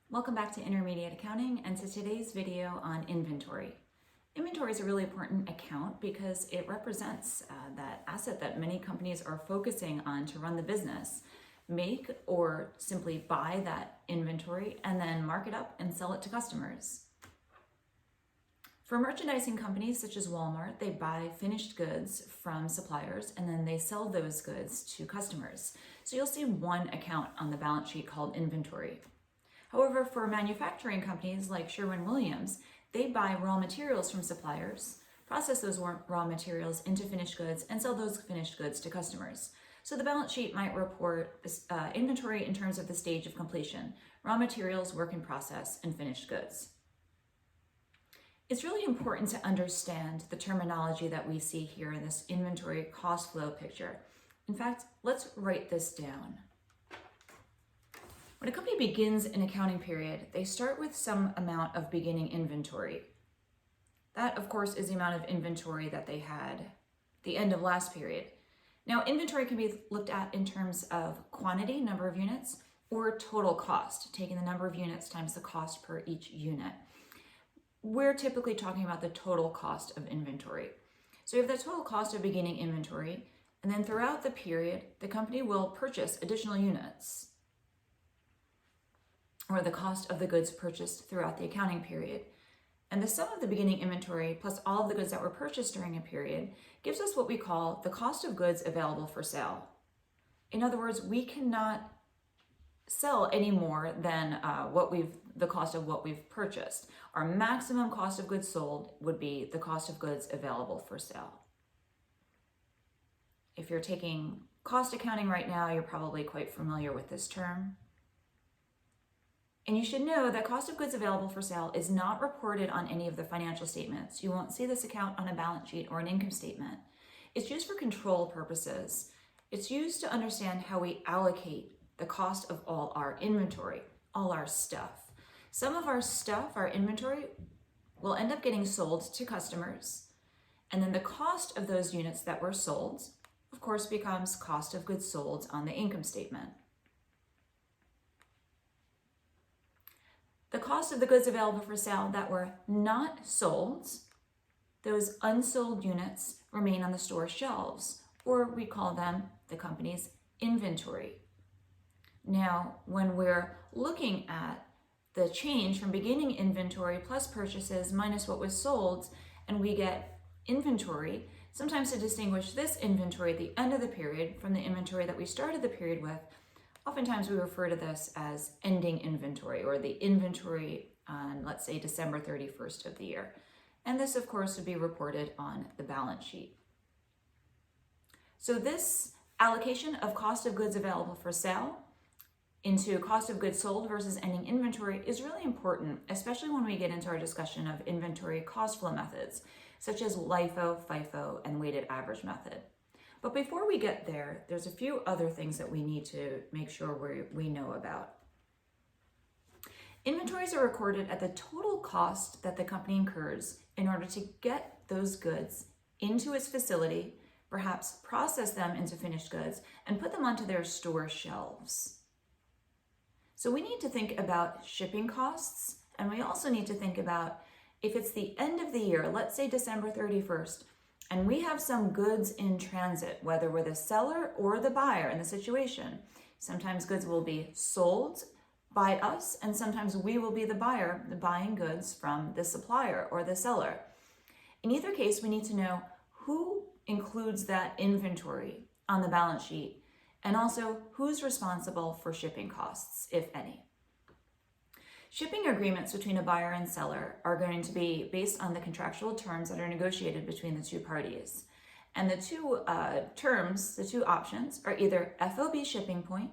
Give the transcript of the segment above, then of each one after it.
Welcome back to Intermediate Accounting and to today's video on inventory. Inventory is a really important account because it represents that asset that many companies are focusing on to run the business. Make or simply buy that inventory and then mark it up and sell it to customers. For merchandising companies such as Walmart, they buy finished goods from suppliers and then they sell those goods to customers. So you'll see one account on the balance sheet called inventory. However, for manufacturing companies like Sherwin-Williams, they buy raw materials from suppliers, process those raw materials into finished goods, and sell those finished goods to customers. So the balance sheet might report inventory in terms of the stage of completion: raw materials, work in process, and finished goods. It's really important to understand the terminology that we see here in this inventory cost flow picture. In fact, let's write this down. When a company begins an accounting period, they start with some amount of beginning inventory. That, of course, is the amount of inventory that they had at the end of last period. Now, inventory can be looked at in terms of quantity, number of units, or total cost, taking the number of units times the cost per each unit. We're typically talking about the total cost of inventory. So you have the total cost of beginning inventory, and then throughout the period, the company will purchase additional units, or the cost of the goods purchased throughout the accounting period. And the sum of the beginning inventory plus all of the goods that were purchased during a period gives us what we call the cost of goods available for sale. In other words, we cannot sell any more than the cost of what we've purchased. Our maximum cost of goods sold would be the cost of goods available for sale. If you're taking cost accounting right now, you're probably quite familiar with this term. And you should know that cost of goods available for sale is not reported on any of the financial statements. You won't see this account on a balance sheet or an income statement. It's used for control purposes. It's used to understand how we allocate the cost of all our inventory, all our stuff. Some of our stuff, our inventory, will end up getting sold to customers. And then the cost of those units that were sold, of course, becomes cost of goods sold on the income statement. The cost of the goods available for sale that were not sold, those unsold units remain on the store shelves, or we call them the company's inventory. Now, when we're looking at the change from beginning inventory plus purchases minus what was sold, and we get inventory, sometimes to distinguish this inventory at the end of the period from the inventory that we started the period with, oftentimes we refer to this as ending inventory, or the inventory on, let's say, December 31st of the year. And this, of course, would be reported on the balance sheet. So this allocation of cost of goods available for sale into cost of goods sold versus ending inventory is really important, especially when we get into our discussion of inventory cost flow methods, such as LIFO, FIFO, and weighted average method. But before we get there, there's a few other things that we need to make sure we know about. Inventories are recorded at the total cost that the company incurs in order to get those goods into its facility, perhaps process them into finished goods, and put them onto their store shelves. So we need to think about shipping costs, and we also need to think about if it's the end of the year, let's say December 31st, and we have some goods in transit, whether we're the seller or the buyer in the situation. Sometimes goods will be sold by us, and sometimes we will be the buyer buying goods from the supplier or the seller. In either case, we need to know who includes that inventory on the balance sheet, and also who's responsible for shipping costs, if any. Shipping agreements between a buyer and seller are going to be based on the contractual terms that are negotiated between the two parties. And the two terms, the two options, are either FOB shipping point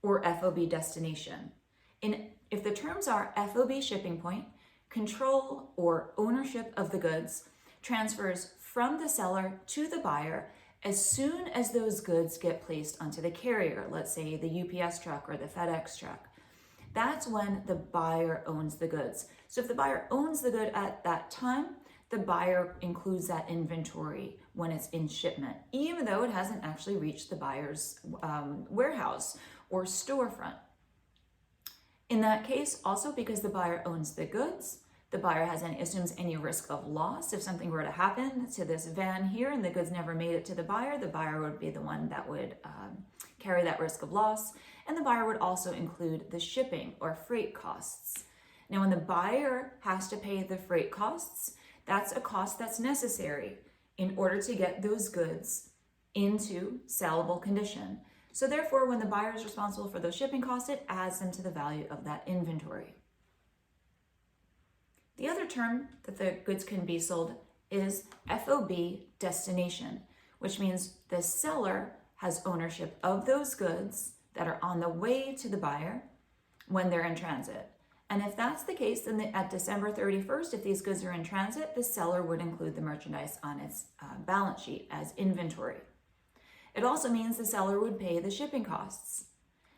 or FOB destination. If the terms are FOB shipping point, control or ownership of the goods transfers from the seller to the buyer as soon as those goods get placed onto the carrier, let's say the UPS truck or the FedEx truck. That's when the buyer owns the goods. So if the buyer owns the good at that time, the buyer includes that inventory when it's in shipment, even though it hasn't actually reached the buyer's warehouse or storefront. In that case, also because the buyer owns the goods, the buyer assumes any risk of loss. If something were to happen to this van here and the goods never made it to the buyer would be the one that would carry that risk of loss. And the buyer would also include the shipping or freight costs. Now, when the buyer has to pay the freight costs, that's a cost that's necessary in order to get those goods into sellable condition. So therefore, when the buyer is responsible for those shipping costs, it adds them to the value of that inventory. The other term that the goods can be sold is FOB Destination, which means the seller has ownership of those goods that are on the way to the buyer when they're in transit. And if that's the case, then at December 31st, if these goods are in transit, the seller would include the merchandise on its balance sheet as inventory. It also means the seller would pay the shipping costs.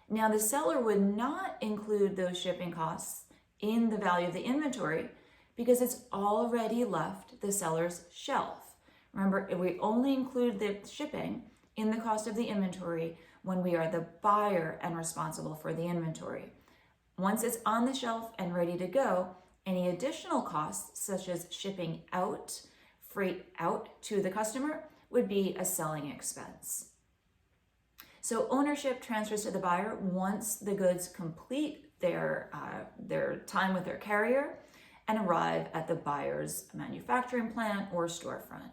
Now, the seller would not include those shipping costs in the value of the inventory because it's already left the seller's shelf. Remember, we only include the shipping in the cost of the inventory when we are the buyer and responsible for the inventory. Once it's on the shelf and ready to go, any additional costs, such as shipping out, freight out to the customer, would be a selling expense. So ownership transfers to the buyer once the goods complete their time with their carrier and arrive at the buyer's manufacturing plant or storefront.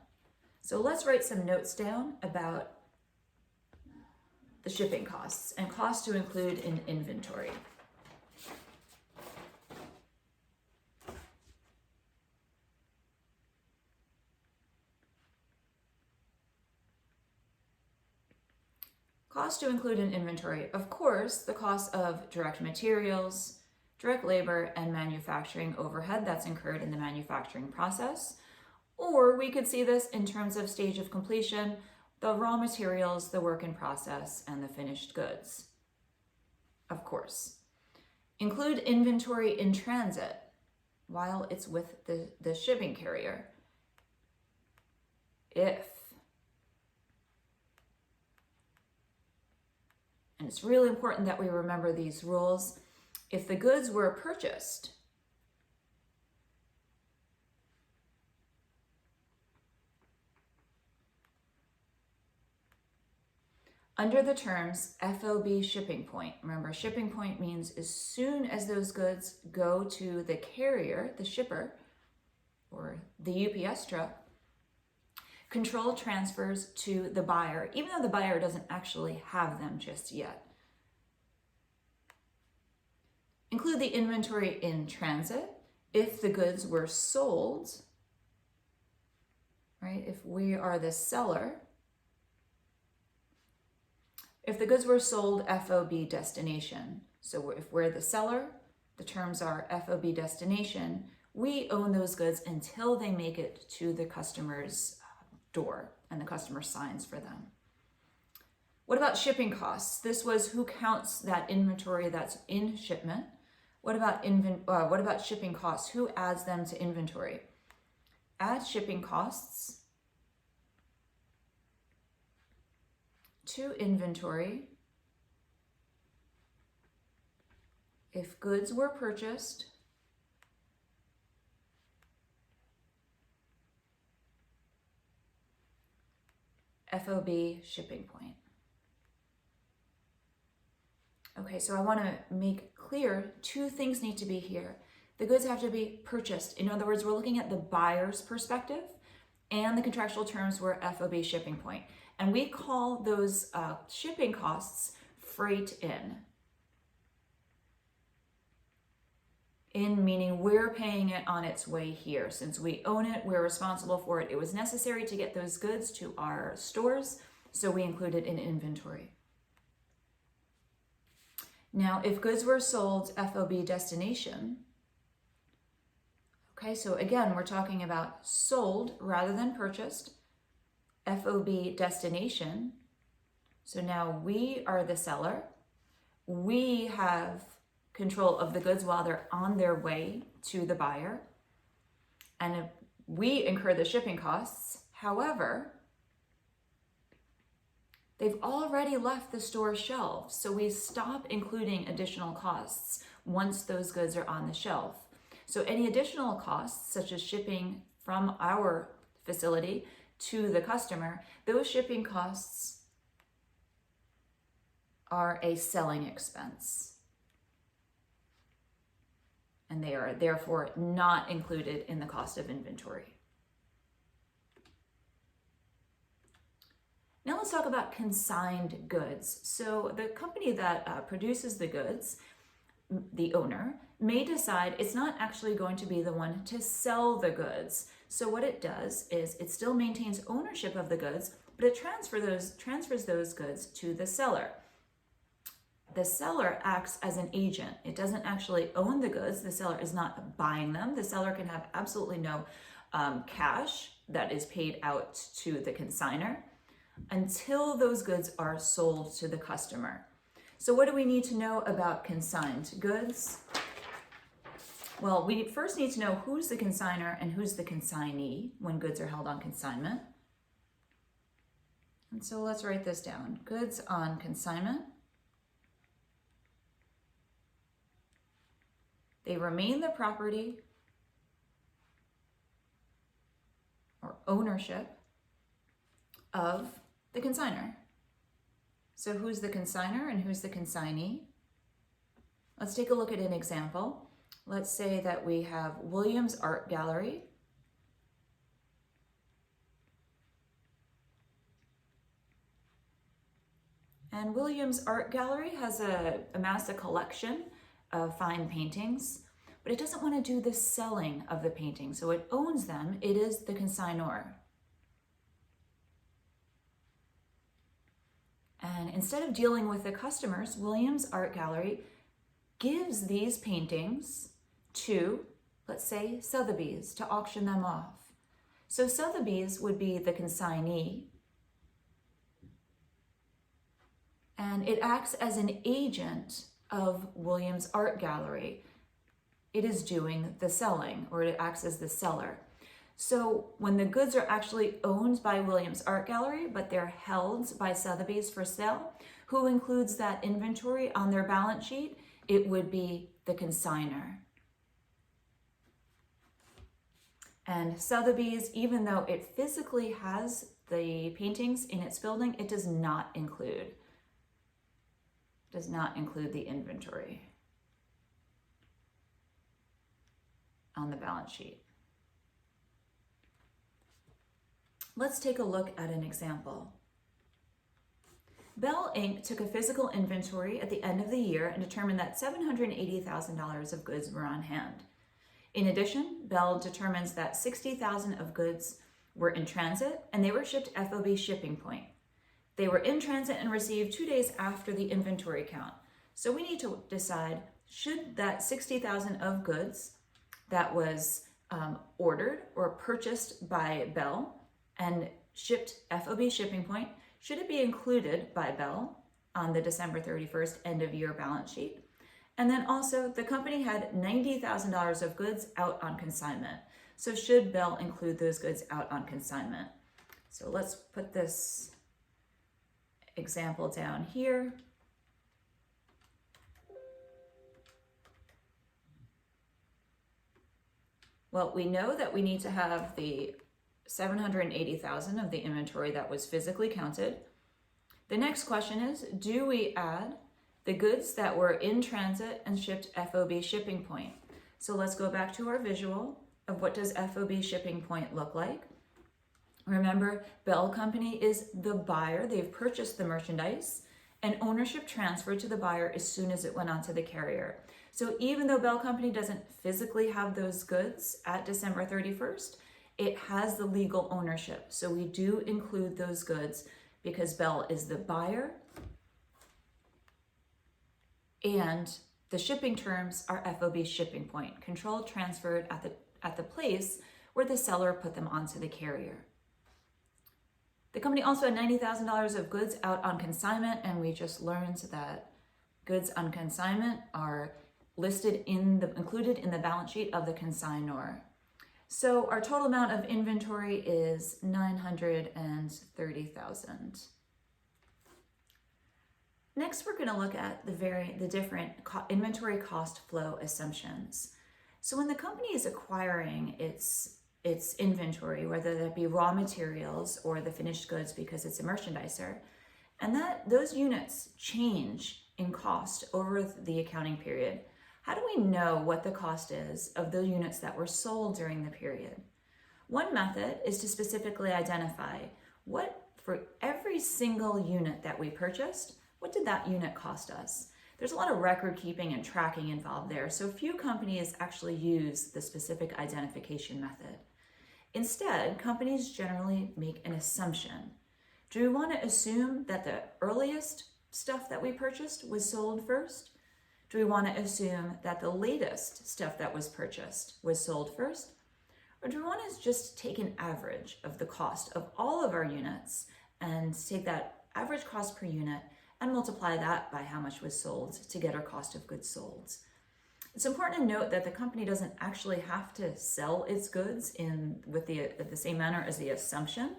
So let's write some notes down about the shipping costs and costs to include in inventory. Cost to include in inventory, of course, the cost of direct materials, direct labor, and manufacturing overhead that's incurred in the manufacturing process. Or we could see this in terms of stage of completion, the raw materials, the work in process, and the finished goods. Of course. Include inventory in transit while it's with the shipping carrier. And it's really important that we remember these rules. If the goods were purchased under the terms FOB shipping point, remember shipping point means as soon as those goods go to the carrier, the shipper, or the UPS truck, control transfers to the buyer, even though the buyer doesn't actually have them just yet. Include the inventory in transit if the goods were sold, right? If we are the seller, if the goods were sold FOB destination. So if we're the seller, the terms are FOB destination, we own those goods until they make it to the customer's door and the customer signs for them. What about shipping costs? This was who counts that inventory that's in shipment. What about shipping costs? Who adds them to inventory? Add shipping costs to inventory if goods were purchased FOB shipping point. Okay, so I want to make clear two things need to be here. The goods have to be purchased. In other words, we're looking at the buyer's perspective, and the contractual terms were FOB shipping point. And we call those shipping costs freight in. In meaning we're paying it on its way here. Since we own it, we're responsible for it. It was necessary to get those goods to our stores, so we include it in inventory. Now, if goods were sold FOB destination, okay, so again, we're talking about sold rather than purchased, FOB destination. So now we are the seller. We have control of the goods while they're on their way to the buyer. And we incur the shipping costs. However, they've already left the store shelf. So we stop including additional costs once those goods are on the shelf. So any additional costs, such as shipping from our facility to the customer, those shipping costs are a selling expense. And they are therefore not included in the cost of inventory. Now let's talk about consigned goods. So the company that produces the goods, the owner, may decide it's not actually going to be the one to sell the goods. So what it does is it still maintains ownership of the goods, but it transfers those goods to the seller. The seller acts as an agent. It doesn't actually own the goods. The seller is not buying them. The seller can have absolutely no cash that is paid out to the consignor until those goods are sold to the customer. So what do we need to know about consigned goods? Well, we first need to know who's the consignor and who's the consignee when goods are held on consignment. And so let's write this down. Goods on consignment. They remain the property or ownership of the consignor. So who's the consignor and who's the consignee? Let's take a look at an example. Let's say that we have Williams Art Gallery. And Williams Art Gallery has amassed a collection of fine paintings, but it doesn't want to do the selling of the paintings. So it owns them. It is the consignor. And instead of dealing with the customers, Williams Art Gallery gives these paintings to, let's say, Sotheby's to auction them off. So Sotheby's would be the consignee, and it acts as an agent of Williams Art Gallery. It is doing the selling, or it acts as the seller. So when the goods are actually owned by Williams Art Gallery, but they're held by Sotheby's for sale, who includes that inventory on their balance sheet? It would be the consignor. And Sotheby's, even though it physically has the paintings in its building, it does not include the inventory on the balance sheet. Let's take a look at an example. Bell Inc. took a physical inventory at the end of the year and determined that $780,000 of goods were on hand. In addition, Bell determines that $60,000 of goods were in transit and they were shipped FOB shipping point. They were in transit and received 2 days after the inventory count. So we need to decide, should that $60,000 of goods that was ordered or purchased by Bell and shipped FOB shipping point, should it be included by Bell on the December 31st end of year balance sheet? And then also the company had $90,000 of goods out on consignment. So should Bell include those goods out on consignment? So let's put this example down here. Well, we know that we need to have the $780,000 of the inventory that was physically counted. The next question is, do we add the goods that were in transit and shipped FOB shipping point? So let's go back to our visual of what does FOB shipping point look like. Remember, Bell Company is the buyer. They've purchased the merchandise and ownership transferred to the buyer as soon as it went onto the carrier. So even though Bell Company doesn't physically have those goods at December 31st, it has the legal ownership. So we do include those goods because Bell is the buyer and the shipping terms are FOB shipping point, controlled, transferred at the place where the seller put them onto the carrier. The company also had $90,000 of goods out on consignment, and we just learned that goods on consignment are included in the balance sheet of the consignor. So our total amount of inventory is $930,000. Next, we're going to look at the different inventory cost flow assumptions. So when the company is acquiring its inventory, whether that be raw materials or the finished goods because it's a merchandiser, and that those units change in cost over the accounting period, how do we know what the cost is of the units that were sold during the period? One method is to specifically identify what, for every single unit that we purchased, what did that unit cost us? There's a lot of record keeping and tracking involved there, so few companies actually use the specific identification method. Instead, companies generally make an assumption. Do we want to assume that the earliest stuff that we purchased was sold first? Do we want to assume that the latest stuff that was purchased was sold first? Or do we want to just take an average of the cost of all of our units and take that average cost per unit and multiply that by how much was sold to get our cost of goods sold? It's important to note that the company doesn't actually have to sell its goods with the same manner as the assumption.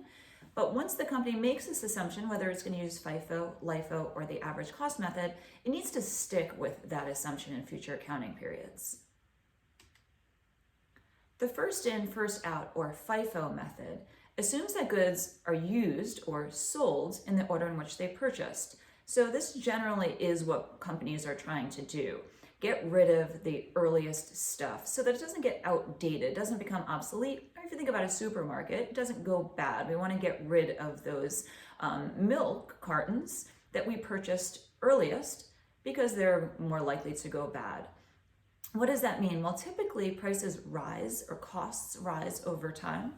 But once the company makes this assumption, whether it's going to use FIFO, LIFO, or the average cost method, it needs to stick with that assumption in future accounting periods. The first in, first out, or FIFO method assumes that goods are used or sold in the order in which they purchased. So this generally is what companies are trying to do. Get rid of the earliest stuff so that it doesn't get outdated, doesn't become obsolete. If you think about a supermarket, it doesn't go bad. We want to get rid of those milk cartons that we purchased earliest because they're more likely to go bad. What does that mean? Well, typically prices rise or costs rise over time.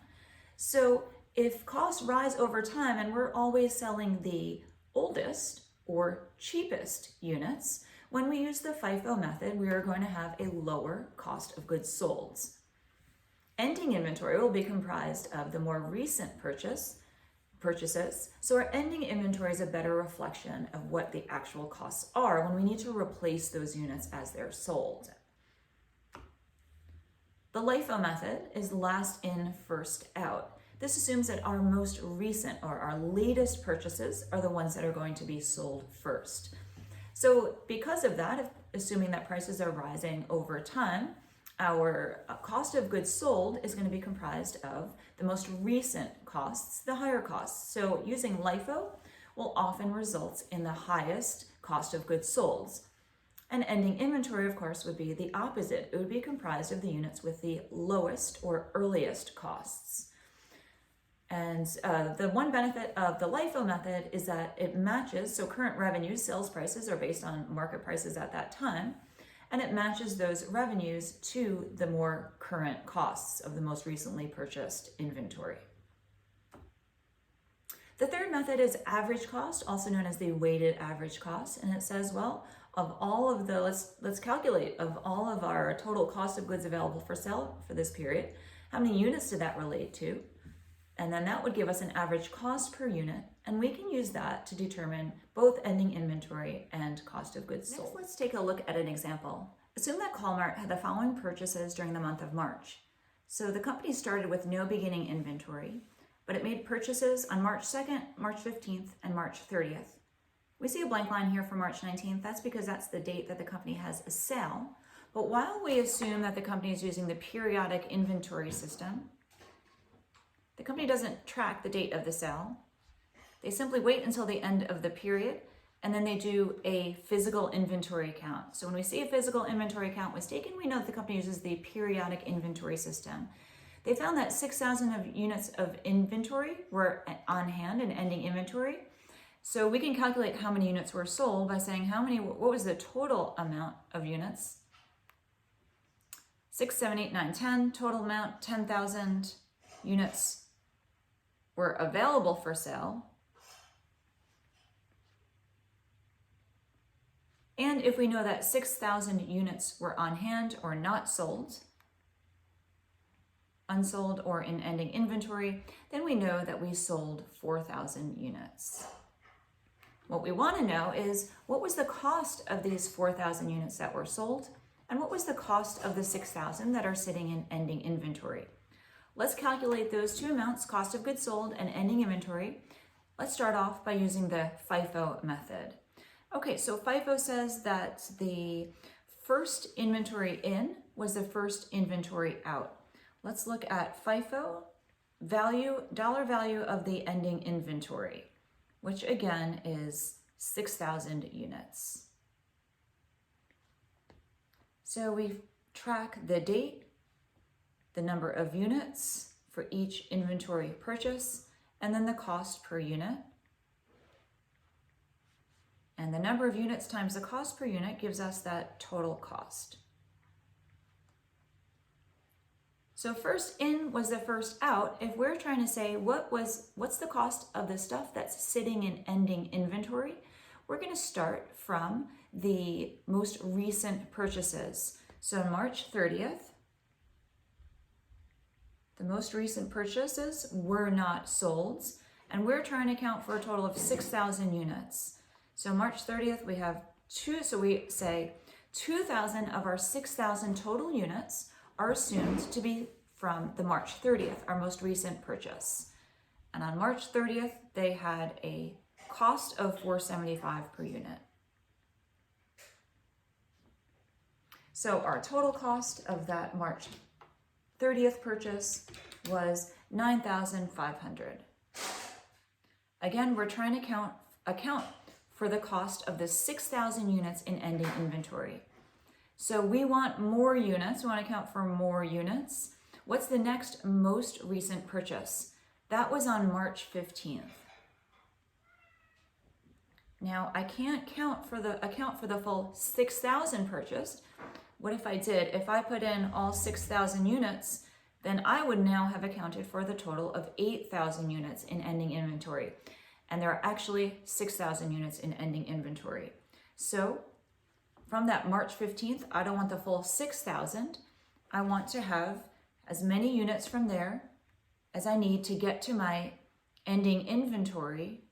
So if costs rise over time and we're always selling the oldest or cheapest units, when we use the FIFO method, we are going to have a lower cost of goods sold. Ending inventory will be comprised of the more recent purchases. So our ending inventory is a better reflection of what the actual costs are when we need to replace those units as they're sold. The LIFO method is last in, first out. This assumes that our most recent or our latest purchases are the ones that are going to be sold first. So because of that, assuming that prices are rising over time, our cost of goods sold is going to be comprised of the most recent costs, the higher costs. So using LIFO will often result in the highest cost of goods sold. And ending inventory, of course, would be the opposite. It would be comprised of the units with the lowest or earliest costs. And the one benefit of the LIFO method is that it matches, so current revenues, sales prices are based on market prices at that time, and it matches those revenues to the more current costs of the most recently purchased inventory. The third method is average cost, also known as the weighted average cost, and it says, well, of all of the, let's calculate, of all of our total cost of goods available for sale for this period, how many units did that relate to? And then that would give us an average cost per unit, and we can use that to determine both ending inventory and cost of goods sold. Next, let's take a look at an example. Assume that Walmart had the following purchases during the month of March. So the company started with no beginning inventory, but it made purchases on March 2nd, March 15th, and March 30th. We see a blank line here for March 19th. That's because that's the date that the company has a sale. But while we assume that the company is using the periodic inventory system, the company doesn't track the date of the sale. They simply wait until the end of the period, and then they do a physical inventory count. So when we see a physical inventory count was taken, we know that the company uses the periodic inventory system. They found that 6,000 units of inventory were on hand in ending inventory. So we can calculate how many units were sold by saying what was the total amount of units? 6, 7, 8, 9, 10, total amount, 10,000 units were available for sale. And if we know that 6,000 units were on hand or not sold, unsold or in ending inventory, then we know that we sold 4,000 units. What we want to know is what was the cost of these 4,000 units that were sold, and what was the cost of the 6,000 that are sitting in ending inventory. Let's calculate those two amounts, cost of goods sold and ending inventory. Let's start off by using the FIFO method. Okay, so FIFO says that the first inventory in was the first inventory out. Let's look at FIFO value, dollar value of the ending inventory, which again is 6,000 units. So we track the date, the number of units for each inventory purchase, and then the cost per unit. And the number of units times the cost per unit gives us that total cost. So first in was the first out. If we're trying to say what's the cost of the stuff that's sitting in ending inventory, we're going to start from the most recent purchases. So March 30th, the most recent purchases were not sold, and we're trying to count for a total of 6,000 units. So March 30th, we have so we say 2,000 of our 6,000 total units are assumed to be from the March 30th, our most recent purchase. And on March 30th, they had a cost of $475 per unit. So our total cost of that March 30th purchase was $9,500. Again, we're trying to account for the cost of the 6,000 units in ending inventory. So we want more units, we want to account for more units. What's the next most recent purchase? That was on March 15th. Now I can't account for the full 6,000 purchased. What if I did? If I put in all 6,000 units, then I would now have accounted for the total of 8,000 units in ending inventory. And there are actually 6,000 units in ending inventory. So from that March 15th, I don't want the full 6,000. I want to have as many units from there as I need to get to my ending inventory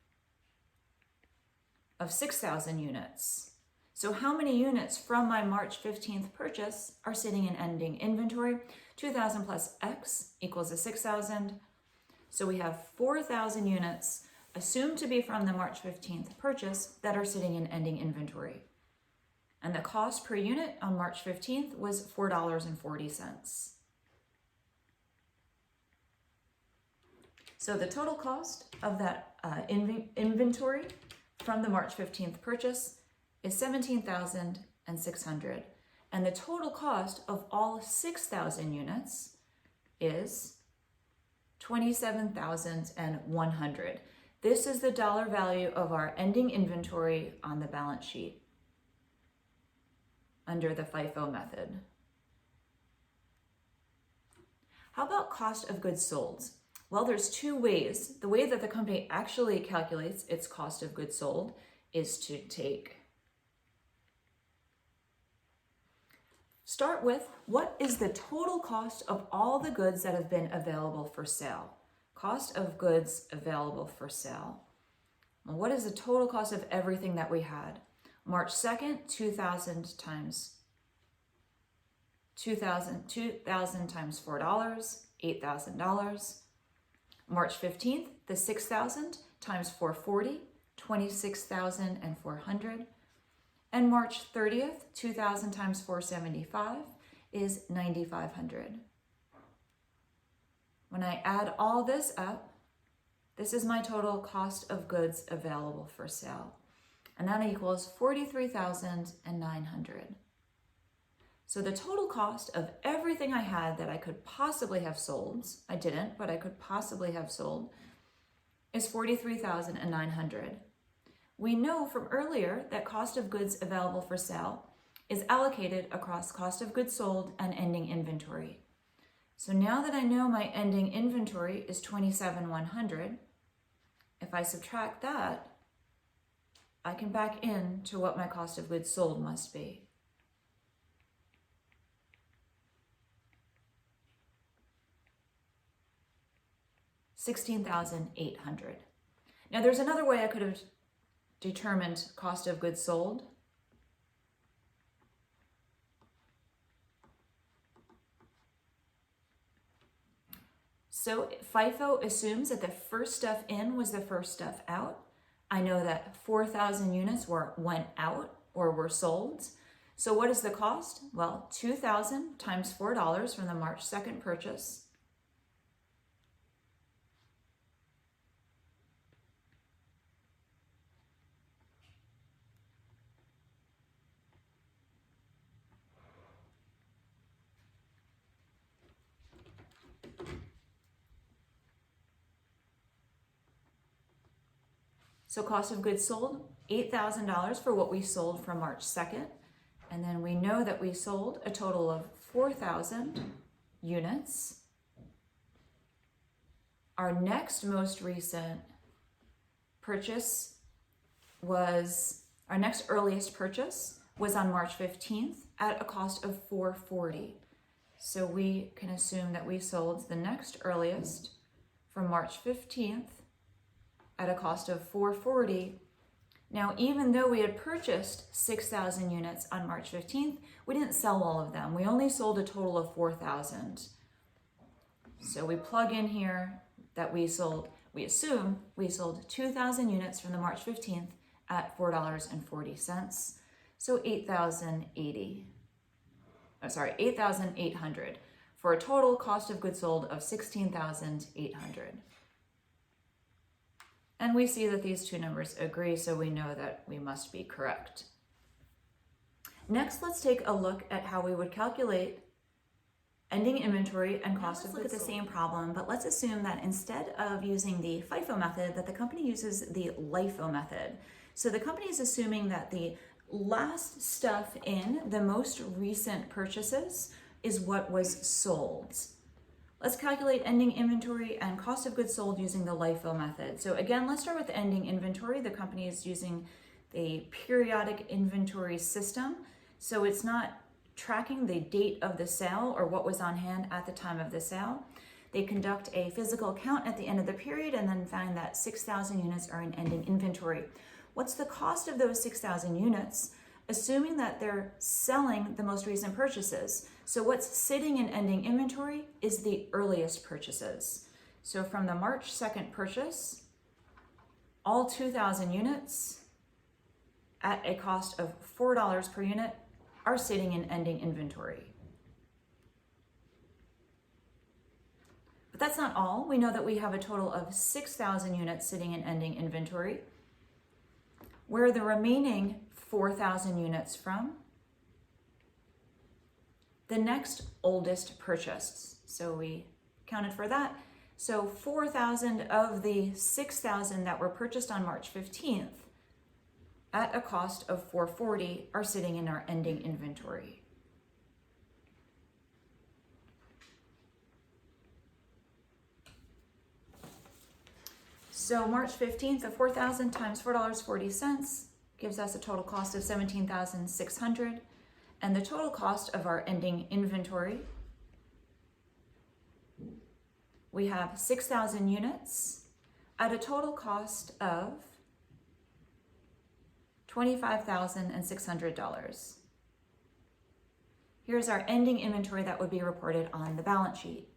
of 6,000 units. So how many units from my March 15th purchase are sitting in ending inventory? 2,000 plus X equals a 6,000. So we have 4,000 units assumed to be from the March 15th purchase that are sitting in ending inventory. And the cost per unit on March 15th was $4.40. So the total cost of that inventory from the March 15th purchase is $17,600. And the total cost of all 6,000 units is $27,100. This is the dollar value of our ending inventory on the balance sheet under the FIFO method. How about cost of goods sold? Well, there's two ways. The way that the company actually calculates its cost of goods sold is to start with what is the total cost of all the goods that have been available for sale. Cost of goods available for sale. Well, what is the total cost of everything that we had? March 2nd, 2,000 times $4, $8,000. March 15th, the 6,000 times 440, 26,400. And March 30th, 2,000 times 475 is 9,500. When I add all this up, this is my total cost of goods available for sale. And that equals 43,900. So the total cost of everything I had that I could possibly have sold, I didn't, but I could possibly have sold, is 43,900. We know from earlier that cost of goods available for sale is allocated across cost of goods sold and ending inventory. So now that I know my ending inventory is 27,100, if I subtract that, I can back into what my cost of goods sold must be. $16,800. Now there's another way I could have determined cost of goods sold. So FIFO assumes that the first stuff in was the first stuff out. I know that 4,000 units went out or were sold. So what is the cost? Well, 2,000 times $4 from the March 2nd purchase. So cost of goods sold, $8,000 for what we sold from March 2nd. And then we know that we sold a total of 4,000 units. Our next most recent purchase our next earliest purchase was on March 15th at a cost of $440. So we can assume that we sold the next earliest from March 15th at a cost of $440. Now, even though we had purchased 6,000 units on March 15th, we didn't sell all of them. We only sold a total of 4,000. So we plug in here that we assume we sold 2,000 units from the March 15th at $4.40. So 8,800 for a total cost of goods sold of 16,800. And we see that these two numbers agree, so we know that we must be correct. Next, let's take a look at how we would calculate ending inventory and cost of goods sold. Let's look at the same problem, but let's assume that instead of using the FIFO method, that the company uses the LIFO method. So the company is assuming that the last stuff in the most recent purchases is what was sold. Let's calculate ending inventory and cost of goods sold using the LIFO method. So again, let's start with ending inventory. The company is using the periodic inventory system. So it's not tracking the date of the sale or what was on hand at the time of the sale. They conduct a physical count at the end of the period and then find that 6,000 units are in ending inventory. What's the cost of those 6,000 units, assuming that they're selling the most recent purchases? So what's sitting in ending inventory is the earliest purchases. So from the March 2nd purchase, all 2,000 units at a cost of $4 per unit are sitting in ending inventory. But that's not all. We know that we have a total of 6,000 units sitting in ending inventory. Where are the remaining 4,000 units from? The next oldest purchase. So we counted for that. So 4,000 of the 6,000 that were purchased on March 15th at a cost of $440 are sitting in our ending inventory. So March 15th of 4,000 times $4.40 gives us a total cost of $17,600. And the total cost of our ending inventory, we have 6,000 units at a total cost of $25,600. Here's our ending inventory that would be reported on the balance sheet.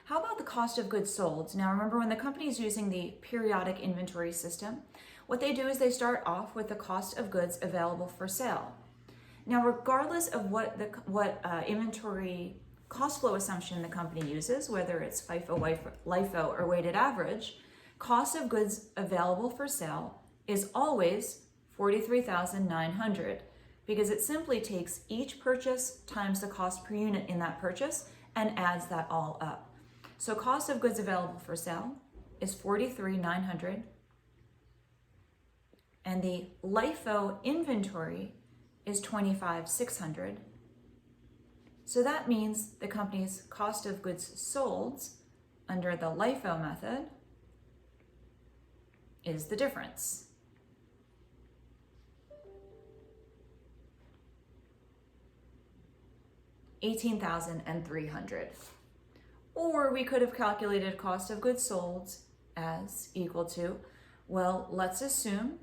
How about the cost of goods sold? Now remember, when the company is using the periodic inventory system, what they do is they start off with the cost of goods available for sale. Now, regardless of what inventory cost flow assumption the company uses, whether it's FIFO, LIFO, or weighted average, cost of goods available for sale is always $43,900 because it simply takes each purchase times the cost per unit in that purchase and adds that all up. So cost of goods available for sale is $43,900, and the LIFO inventory is $25,600. So that means the company's cost of goods sold under the LIFO method is the difference. $18,300. Or we could have calculated cost of goods sold as equal to, well, let's assume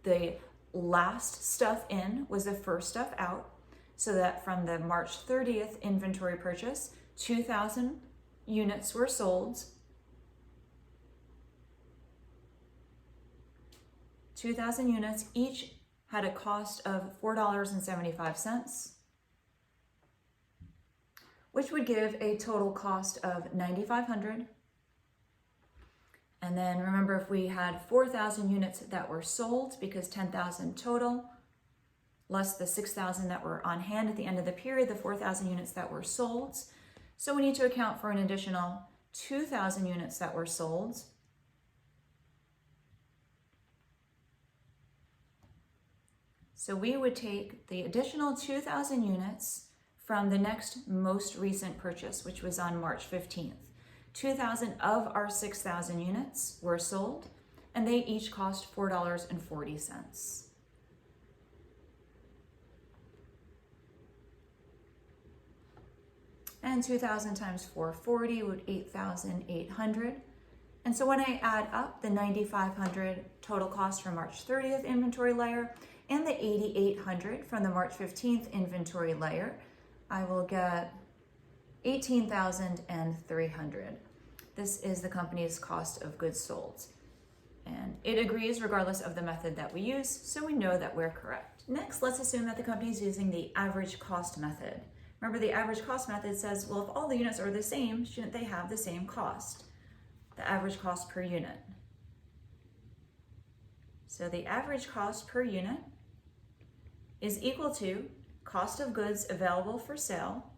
the last stuff in was the first stuff out, so that from the March 30th inventory purchase, 2,000 units were sold. 2,000 units, each had a cost of $4.75, which would give a total cost of $9,500. And then remember, if we had 4,000 units that were sold, because 10,000 total, less the 6,000 that were on hand at the end of the period, the 4,000 units that were sold. So we need to account for an additional 2,000 units that were sold. So we would take the additional 2,000 units from the next most recent purchase, which was on March 15th. 2,000 of our 6,000 units were sold, and they each cost $4.40. And 2,000 times 440 would 8,800. And so when I add up the 9,500 total cost from March 30th inventory layer and the 8,800 from the March 15th inventory layer, I will get 18,300. This is the company's cost of goods sold. And it agrees regardless of the method that we use, so we know that we're correct. Next, let's assume that the company is using the average cost method. Remember, the average cost method says, well, if all the units are the same, shouldn't they have the same cost? The average cost per unit. So the average cost per unit is equal to cost of goods available for sale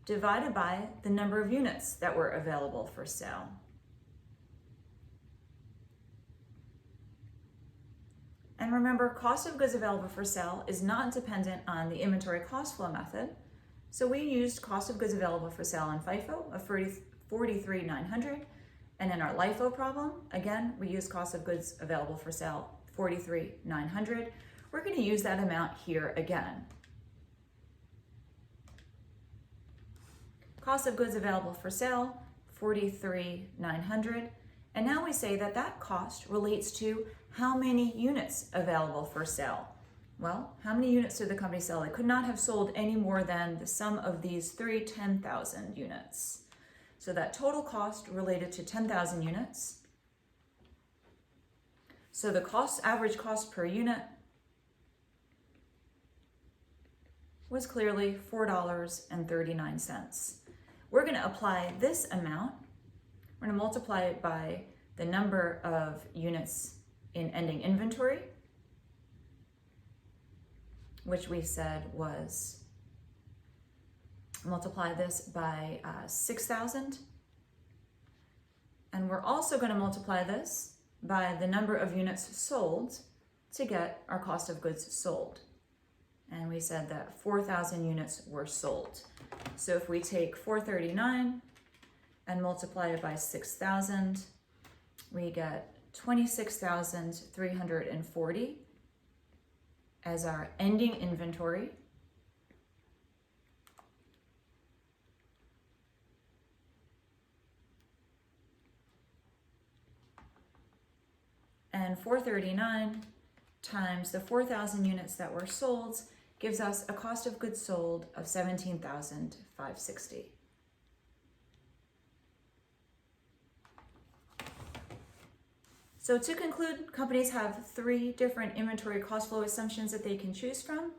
divided by the number of units that were available for sale. And remember, cost of goods available for sale is not dependent on the inventory cost flow method. So we used cost of goods available for sale in FIFO of $43,900. And in our LIFO problem, again, we use cost of goods available for sale $43,900. We're going to use that amount here again. Cost of goods available for sale, $43,900. And now we say that that cost relates to how many units available for sale. Well, how many units did the company sell? They could not have sold any more than the sum of these three 10,000 units. So that total cost related to 10,000 units. So the average cost per unit was clearly $4.39. We're going to apply this amount. We're going to multiply it by the number of units in ending inventory, which we said was, multiply this by 6,000. And we're also going to multiply this by the number of units sold to get our cost of goods sold. And we said that 4,000 units were sold. So if we take 439 and multiply it by 6,000, we get 26,340 as our ending inventory. And 439 times the 4,000 units that were sold gives us a cost of goods sold of $17,560. So to conclude, companies have three different inventory cost flow assumptions that they can choose from: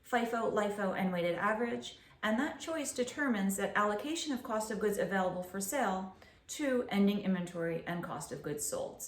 FIFO, LIFO, and weighted average. And that choice determines that allocation of cost of goods available for sale to ending inventory and cost of goods sold.